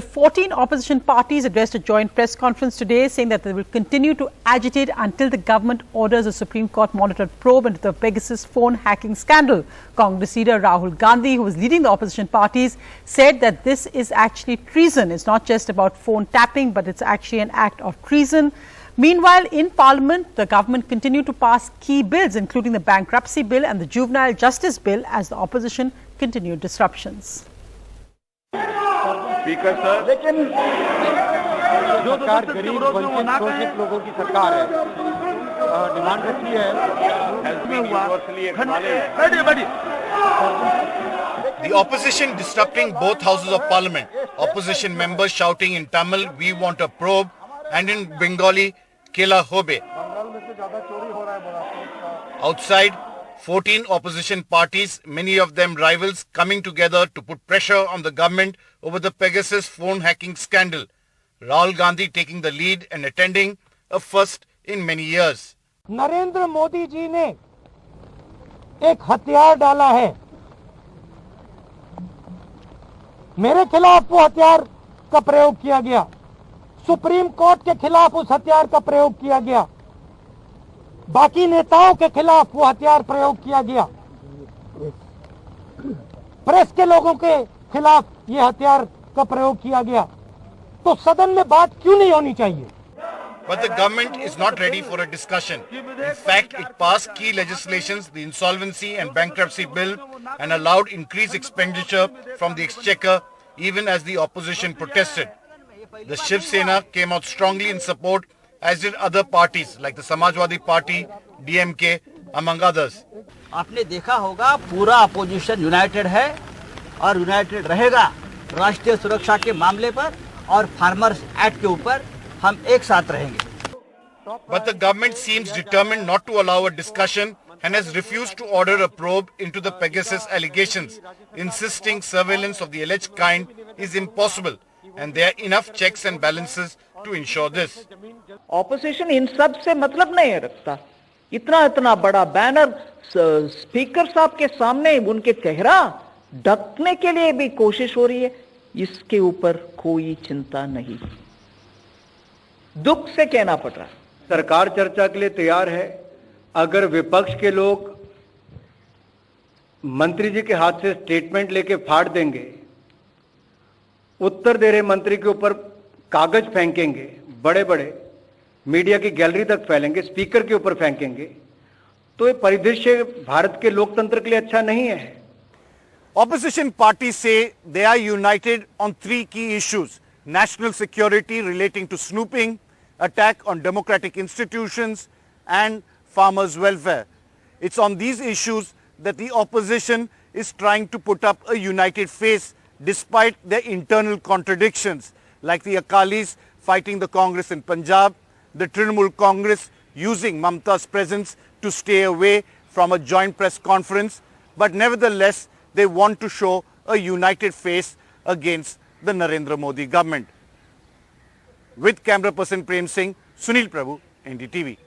14 opposition parties addressed a joint press conference today saying that they will continue to agitate until the government orders a Supreme Court monitored probe into the Pegasus phone hacking scandal. Congress leader Rahul Gandhi, who was leading the opposition parties, said that this is actually treason. It's not just about phone tapping, but it's actually an act of treason. Meanwhile, in Parliament, the government continued to pass key bills, including the bankruptcy bill and the juvenile justice bill, as the opposition continued disruptions. Speaker sir, लेकिन जो सरकार गरीब वंचित शोषित लोगों की सरकार है, डिमांड रखी है, The opposition disrupting both houses of parliament. Opposition members shouting in Tamil, "We want a probe," and in Bengali, "Kela hobe." Outside, 14 opposition parties, many of them rivals, coming together to put pressure on the government over the Pegasus phone hacking scandal. Rahul Gandhi taking the lead and attending, a first in many years. Narendra Modi ji ने एक हथियार डाला है। मेरे खिलाफ वो हथियार का प्रयोग किया गया, सुप्रीम कोर्ट के खिलाफ उस हथियार का प्रयोग किया गया, बाकी नेताओं के खिलाफ वो हथियार प्रयोग किया गया, प्रेस के लोगों के खिलाफ ये हथियार का प्रयोग किया गया, तो सदन में बात क्यों नहीं होनी चाहिए? But the government is not ready for a discussion. In fact, it passed key legislations, the insolvency and bankruptcy bill, and allowed increased expenditure from the exchequer, even as the opposition protested. The Shiv Sena came out strongly in support, as did other parties like the Samajwadi Party, DMK, among others. आपने देखा होगा पूरा opposition United है और United रहेगा राष्ट्रीय सुरक्षा के मामले पर और फार्मर्स एक्ट के ऊपर हम एक साथ रहेंगे. But the government seems determined not to allow a discussion and has refused to order a probe into the Pegasus allegations, insisting surveillance of the alleged kind is impossible and there are enough checks and balances to ensure this. Opposition इन सब से मतलब नहीं रखता. इतना बड़ा banner speaker साहब के सामने उनके चेहरा ढकने के लिए भी कोशिश हो रही है. इसके ऊपर कोई चिंता नहीं. दुख से कहना पड़ रहा है. सरकार चर्चा के लिए तैयार है. अगर विपक्ष के लोग मंत्री जी के हाथ से स्टेटमेंट लेके फाड़ देंगे, उत्तर दे रहे मंत्री के ऊपर कागज फेंकेंगे, बड़े बड़े मीडिया की गैलरी तक फैलेंगे, स्पीकर के ऊपर फेंकेंगे, तो ये परिदृश्य भारत के लोकतंत्र के लिए अच्छा नहीं है. Opposition parties say they are united on three key issues: national security relating to snooping, attack on democratic institutions, and farmers' welfare. It's on these issues that the opposition is trying to put up a united face despite their internal contradictions, like the Akalis fighting the Congress in Punjab, the Trinamool Congress using Mamta's presence to stay away from a joint press conference, but nevertheless they want to show a united face against the Narendra Modi government. With camera person Prem Singh, Sunil Prabhu, NDTV.